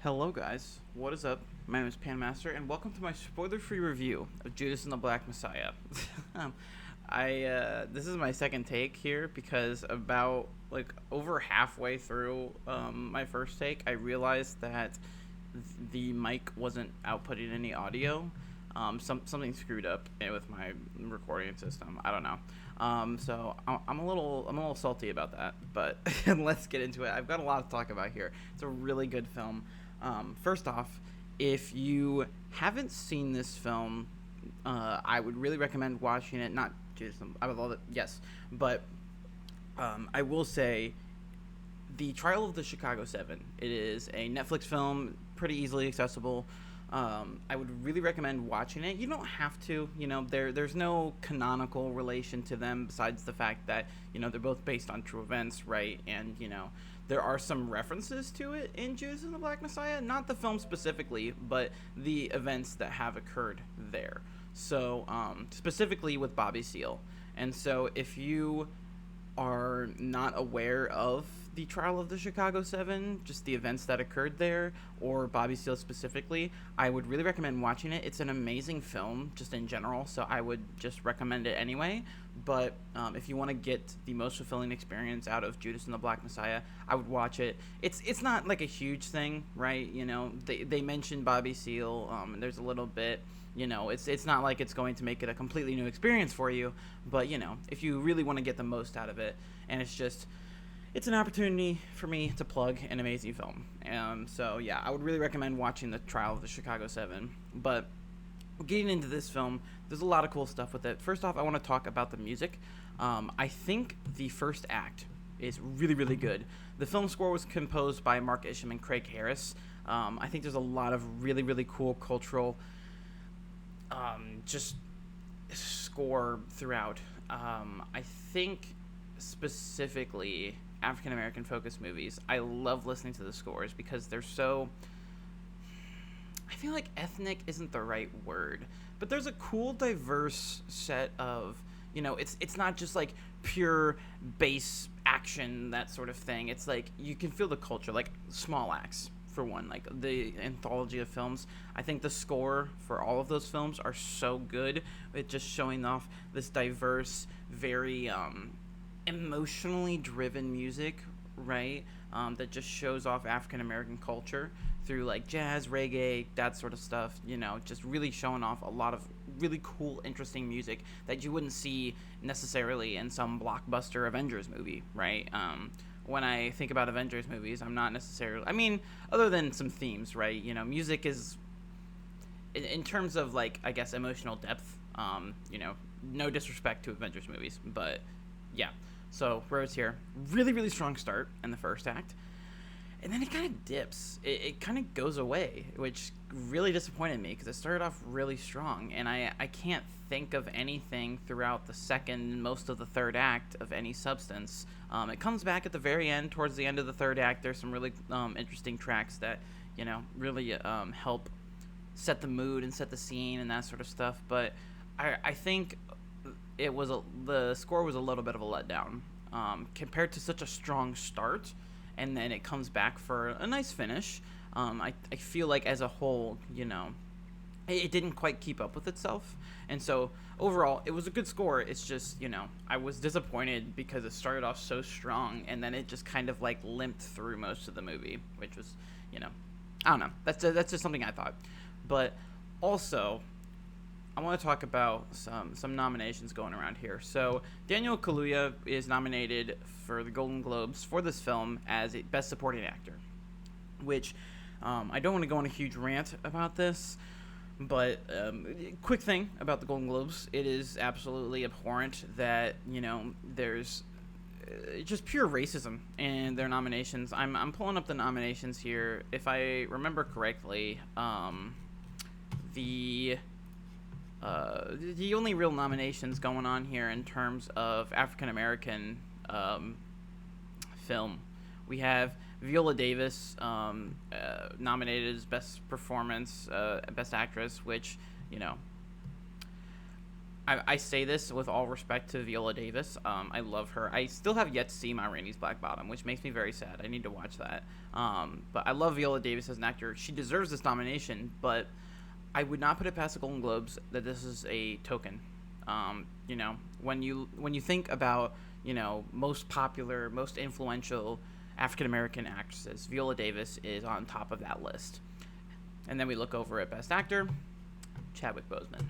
Hello guys, what is up? My name is PandaMaster, and welcome to my spoiler-free review of Judas and the Black Messiah. um, this is my second take here because about over halfway through my first take, I realized that the mic wasn't outputting any audio. Something screwed up with my recording system. I don't know. I'm a little salty about that, but let's get into it. I've got a lot to talk about here. It's a really good film. First off, if you haven't seen this film, I would really recommend watching it. Not just I would love it, yes, but I will say, The Trial of the Chicago Seven. It is a Netflix film, pretty easily accessible. I would really recommend watching it. You don't have to, there's no canonical relation to them besides the fact that, they're both based on true events, right? And, there are some references to it in Judas and the Black Messiah, not the film specifically, but the events that have occurred there. So, specifically with Bobby Seale. And so if you are not aware of the trial of the Chicago Seven, just the events that occurred there, or Bobby Seale specifically, I would really recommend watching it. It's an amazing film, just in general, so I would just recommend it anyway. But if you want to get the most fulfilling experience out of Judas and the Black Messiah, I would watch it. It's not like a huge thing, right? They mentioned Bobby Seale, and there's a little bit. It's not like it's going to make it a completely new experience for you, but if you really want to get the most out of it, and it's an opportunity for me to plug an amazing film. So yeah, I would really recommend watching The Trial of the Chicago Seven. But getting into this film, there's a lot of cool stuff with it. First off, I want to talk about the music. I think the first act is really, really good. The film score was composed by Mark Isham and Craig Harris. I think there's a lot of really, really cool cultural just score throughout. I think specifically African American focused movies, I love listening to the scores because they're so, I feel like ethnic isn't the right word, but there's a cool diverse set of, it's not just like pure bass action, that sort of thing. It's like you can feel the culture, like Small Axe for one, like the anthology of films. I think the score for all of those films are so good with just showing off this diverse, very emotionally driven music, right? That just shows off African American culture through like jazz, reggae, that sort of stuff. Just really showing off a lot of really cool, interesting music that you wouldn't see necessarily in some blockbuster Avengers movie, right? When I think about Avengers movies, I'm not necessarily, other than some themes, right? Music is, in terms of like, I guess, emotional depth, no disrespect to Avengers movies, but yeah. So Rose here, really, really strong start in the first act, and then it kind of dips. It kind of goes away, which really disappointed me because it started off really strong, and I can't think of anything throughout the second, most of the third act of any substance. It comes back at the very end, towards the end of the third act. There's some really interesting tracks that, really help set the mood and set the scene and that sort of stuff. But I think the score was a little bit of a letdown compared to such a strong start, and then it comes back for a nice finish. I feel like as a whole, it didn't quite keep up with itself, and so overall it was a good score. It's just, I was disappointed because it started off so strong and then it just kind of like limped through most of the movie, which was, I don't know, that's just something I thought. But also, I want to talk about some nominations going around here. So Daniel Kaluuya is nominated for the Golden Globes for this film as a Best Supporting Actor, which I don't want to go on a huge rant about this, but quick thing about the Golden Globes, it is absolutely abhorrent that, there's just pure racism in their nominations. I'm pulling up the nominations here. If I remember correctly, the only real nominations going on here in terms of African American film, we have Viola Davis nominated as Best Performance, Best Actress, which, I say this with all respect to Viola Davis. I love her. I still have yet to see Ma Rainey's Black Bottom, which makes me very sad. I need to watch that. But I love Viola Davis as an actor. She deserves this nomination, but I would not put it past the Golden Globes that this is a token. When you think about most popular, most influential African American actresses, Viola Davis is on top of that list. And then we look over at Best Actor, Chadwick Boseman.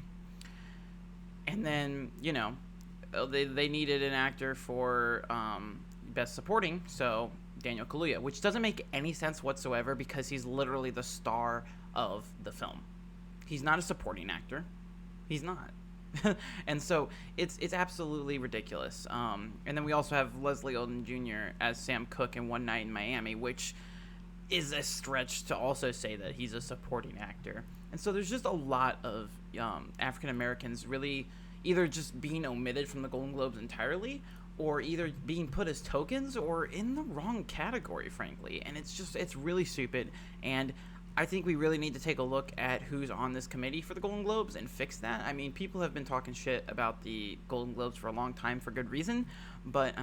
And then they needed an actor for Best Supporting, so Daniel Kaluuya, which doesn't make any sense whatsoever because he's literally the star of the film. He's not a supporting actor. He's not. And so it's absolutely ridiculous. And then we also have Leslie Odom Jr. as Sam Cooke in One Night in Miami, which is a stretch to also say that he's a supporting actor. And so there's just a lot of African Americans really either just being omitted from the Golden Globes entirely, or either being put as tokens or in the wrong category, frankly. And it's really stupid. And I think we really need to take a look at who's on this committee for the Golden Globes and fix that. I mean, people have been talking shit about the Golden Globes for a long time for good reason, but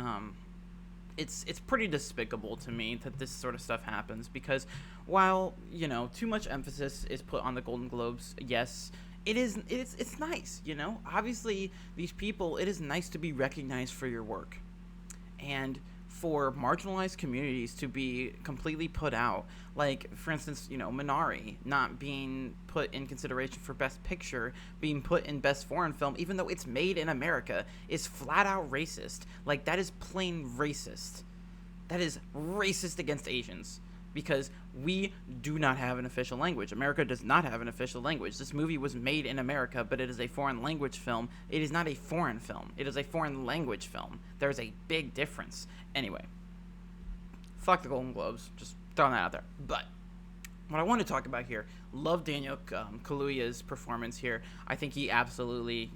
it's pretty despicable to me that this sort of stuff happens because while, too much emphasis is put on the Golden Globes, yes, it's nice, Obviously, these people, it is nice to be recognized for your work. And for marginalized communities to be completely put out, like for instance Minari not being put in consideration for Best Picture, being put in Best Foreign Film even though it's made in America, is flat out racist. Like, that is plain racist. That is racist against Asians, because we do not have an official language. America does not have an official language. This movie was made in America, but it is a foreign language film. It is not a foreign film. It is a foreign language film. There's a big difference. Anyway, fuck the Golden Globes. Just throwing that out there. But what I want to talk about here, love Daniel Kaluuya's performance here. I think he absolutely,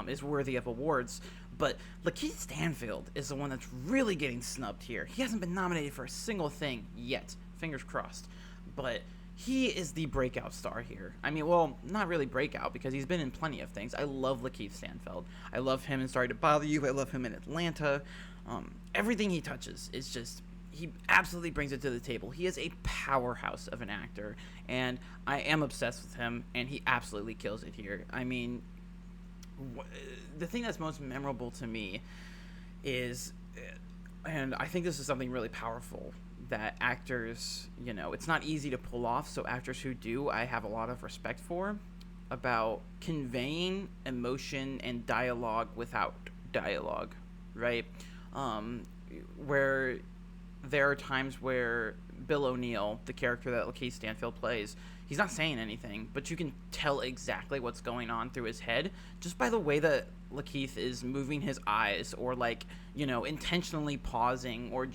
is worthy of awards. But Lakeith Stanfield is the one that's really getting snubbed here. He hasn't been nominated for a single thing yet. Fingers crossed. But he is the breakout star here. I mean, well, not really breakout because he's been in plenty of things. I love Lakeith Stanfield. I love him in Sorry to Bother You. I love him in Atlanta. Everything he touches is just... he absolutely brings it to the table. He is a powerhouse of an actor, and I am obsessed with him, and he absolutely kills it here. I mean, the thing that's most memorable to me is, and I think this is something really powerful, that actors, it's not easy to pull off, so actors who do, I have a lot of respect for, about conveying emotion and dialogue without dialogue, right? Where there are times where Bill O'Neill, the character that Lakeith Stanfield plays, he's not saying anything, but you can tell exactly what's going on through his head just by the way that Lakeith is moving his eyes, or intentionally pausing, or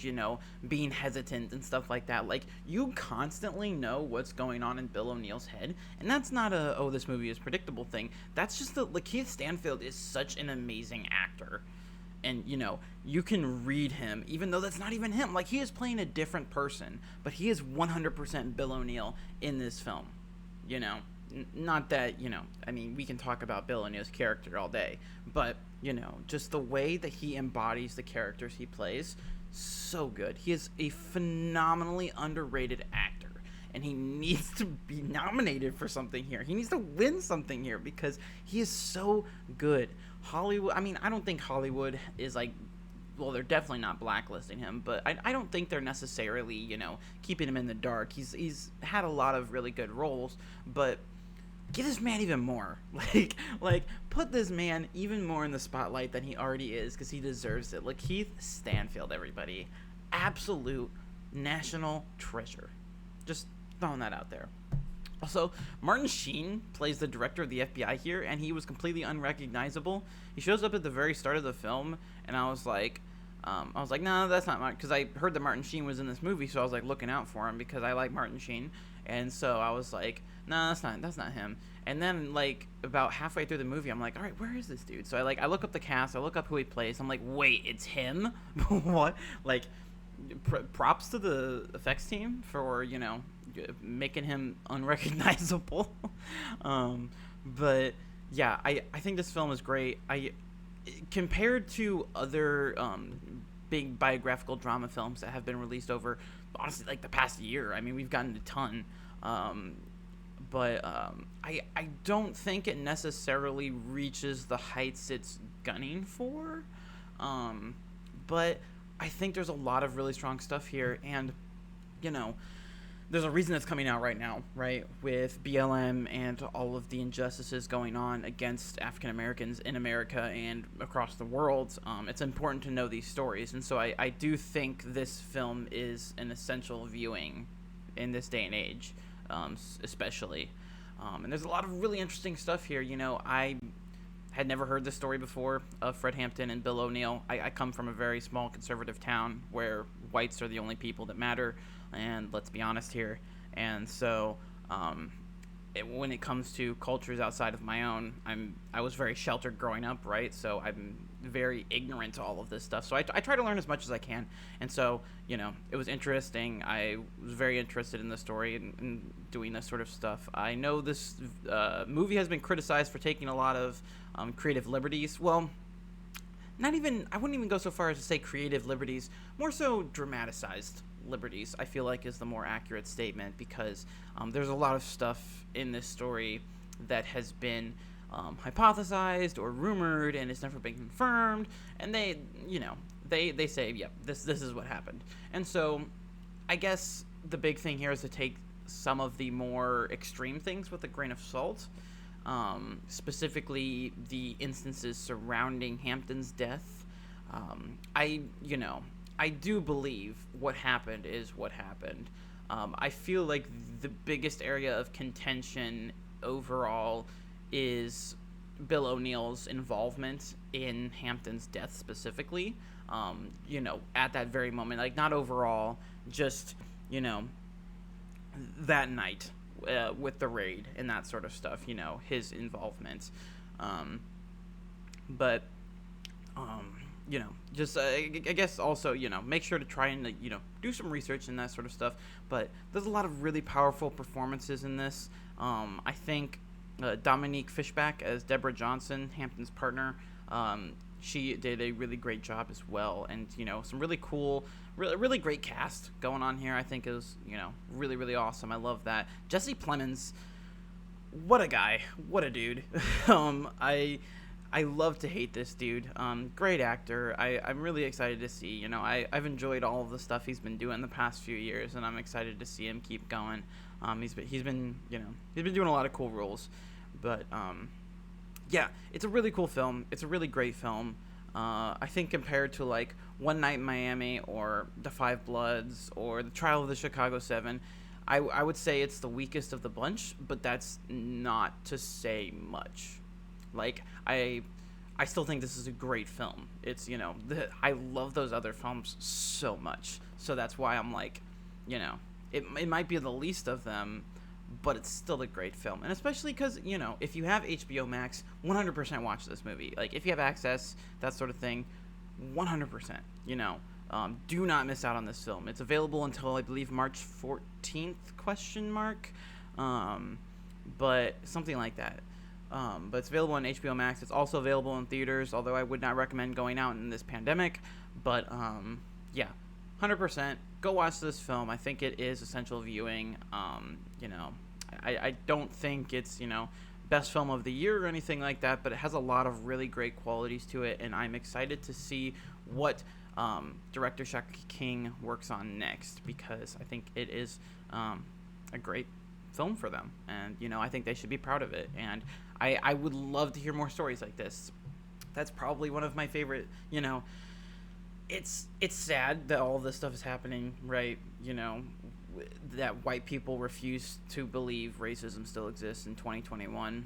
being hesitant and stuff like that. Like, you constantly know what's going on in Bill O'Neill's head, and that's not this movie is predictable thing. That's just that Lakeith Stanfield is such an amazing actor. And, you can read him, even though that's not even him. Like, he is playing a different person, but he is 100% Bill O'Neill in this film. Not that, I mean, we can talk about Bill O'Neill's character all day, but, just the way that he embodies the characters he plays, so good. He is a phenomenally underrated actor, and he needs to be nominated for something here. He needs to win something here because he is so good. Hollywood, I mean, I don't think Hollywood is well, they're definitely not blacklisting him, but I don't think they're necessarily, keeping him in the dark. He's had a lot of really good roles, but give this man even more. Like put this man even more in the spotlight than he already is, because he deserves it. Lakeith Stanfield, everybody. Absolute national treasure. Just throwing that out there. Also, Martin Sheen plays the director of the FBI here, and he was completely unrecognizable. He shows up at the very start of the film, and I was like, no, that's not Martin, because I heard that Martin Sheen was in this movie, so I was looking out for him because I like Martin Sheen, and so I was like, no, that's not him. And then about halfway through the movie, I'm like, all right, where is this dude? So I look up the cast, I look up who he plays. I'm like, wait, it's him? What? Props to the effects team for making him unrecognizable. But Yeah, I think this film is great. Compared to other big biographical drama films that have been released over, honestly, like the past year. I mean, we've gotten a ton. Um, but I don't think it necessarily reaches the heights it's gunning for. Um, but I think there's a lot of really strong stuff here, and you know, there's a reason it's coming out right now, right? With BLM and all of the injustices going on against African Americans in America and across the world. It's important to know these stories, and so I do think this film is an essential viewing in this day and age, especially. And there's a lot of really interesting stuff here. I had never heard this story before of Fred Hampton and Bill O'Neill. I come from a very small conservative town where whites are the only people that matter, and let's be honest here. And so, when it comes to cultures outside of my own, I was very sheltered growing up, right? So I'm very ignorant to all of this stuff. So I try to learn as much as I can. And so, it was interesting. I was very interested in the story and doing this sort of stuff. I know this movie has been criticized for taking a lot of creative liberties. Well, not even, I wouldn't even go so far as to say creative liberties, more so dramatized liberties, I feel like is the more accurate statement, because there's a lot of stuff in this story that has been hypothesized or rumored and it's never been confirmed, and they say, yep, this is what happened. And so I guess the big thing here is to take some of the more extreme things with a grain of salt. Specifically the instances surrounding Hampton's death. I do believe what happened is what happened. I feel like the biggest area of contention overall is Bill O'Neill's involvement in Hampton's death specifically. At that very moment, like not overall, just, that night. With the raid and that sort of stuff, his involvement. But, just, I guess also, make sure to try and, do some research and that sort of stuff. But there's a lot of really powerful performances in this. I think Dominique Fishback as Deborah Johnson, Hampton's partner, she did a really great job as well. And, some really cool, really great cast going on here. I think it was, really, really awesome. I love that. Jesse Plemons, what a guy. What a dude. I love to hate this dude. Great actor. I'm really excited to see. I've enjoyed all of the stuff he's been doing the past few years, and I'm excited to see him keep going. He's been doing a lot of cool roles. But, yeah, it's a really cool film. It's a really great film. I think compared to like One Night in Miami or The Five Bloods or The Trial of the Chicago 7, I would say it's the weakest of the bunch, but that's not to say much. Like, I still think this is a great film. It's, I love those other films so much. So that's why I'm like, it might be the least of them, but it's still a great film. And especially because, if you have HBO Max, 100% watch this movie. Like, if you have access, that sort of thing, 100%, do not miss out on this film. It's available until, I believe, March 14th, question mark, but something like that. But it's available on HBO Max. It's also available in theaters, although I would not recommend going out in this pandemic. But, yeah, 100%. Go watch this film. I think it is essential viewing. I don't think it's, best film of the year or anything like that, but it has a lot of really great qualities to it, and I'm excited to see what director Shaka King works on next, because I think it is a great film for them, and, I think they should be proud of it, and I would love to hear more stories like this. That's probably one of my favorite, it's sad that all this stuff is happening, right? That white people refuse to believe racism still exists in 2021.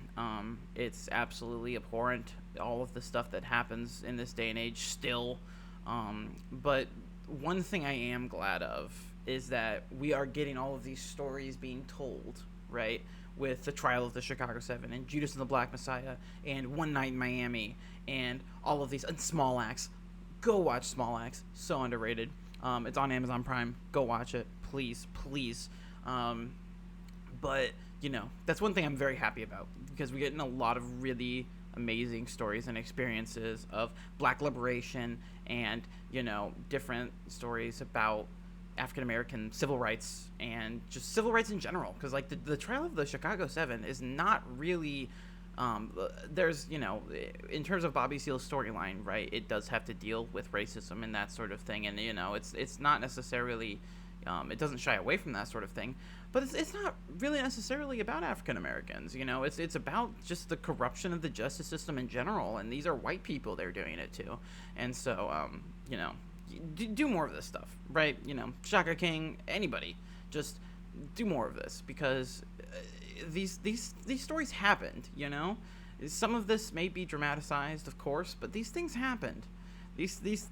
It's absolutely abhorrent, all of the stuff that happens in this day and age still. But one thing I am glad of is that we are getting all of these stories being told, right? With the Trial of the Chicago 7 and Judas and the Black Messiah and One Night in Miami and all of these, and Small Axe. Go watch Small Axe. So underrated. It's on Amazon Prime. Go watch it. Please. But that's one thing I'm very happy about, because we get in a lot of really amazing stories and experiences of Black liberation, and different stories about African American civil rights and just civil rights in general. Because like the trial of the Chicago Seven is not really. There's in terms of Bobby Seale's storyline, right? It does have to deal with racism and that sort of thing, and it's not necessarily. It doesn't shy away from that sort of thing, but it's not really necessarily about African Americans. It's about just the corruption of the justice system in general, and these are white people they're doing it to, and so do more of this stuff, right? Shaka King, anybody, just do more of this, because these stories happened. Some of this may be dramatized, of course, but these things happened. These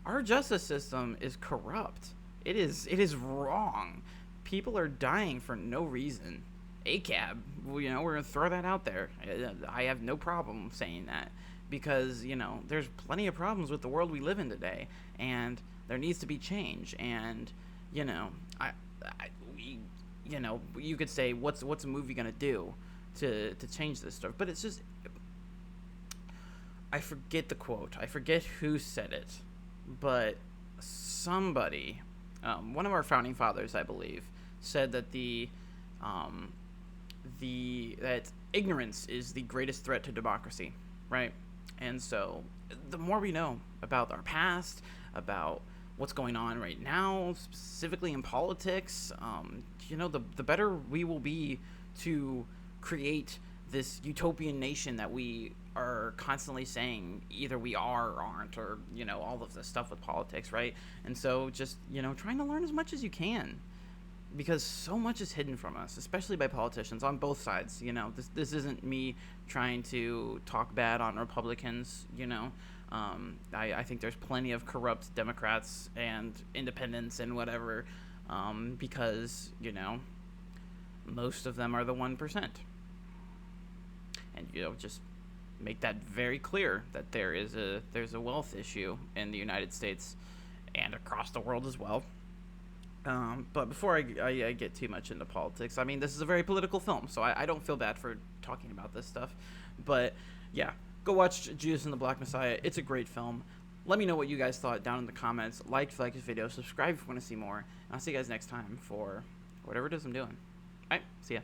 our justice system is corrupt. It is wrong. People are dying for no reason. ACAB, we're gonna throw that out there. I have no problem saying that, because there's plenty of problems with the world we live in today, and there needs to be change. And you could say, what's a movie gonna do to change this stuff? But it's just, I forget the quote. I forget who said it, but somebody, one of our founding fathers, I believe, said that that ignorance is the greatest threat to democracy, right? And so, the more we know about our past, about what's going on right now, specifically in politics, the better we will be to create this utopian nation that we are constantly saying either we are or aren't, or all of this stuff with politics, right? And so just trying to learn as much as you can, because so much is hidden from us, especially by politicians on both sides. This isn't me trying to talk bad on Republicans. I think there's plenty of corrupt Democrats and independents and whatever, because most of them are the 1%. And just make that very clear, that there's a wealth issue in the United States and across the world as well. But before I get too much into politics, I mean, this is a very political film, so I don't feel bad for talking about this stuff. But yeah, go watch Judas and the Black Messiah. It's a great film. Let me know what you guys thought down in the comments. Like if you like this video, subscribe if you want to see more, and I'll see you guys next time for whatever it is I'm doing. Alright, see ya.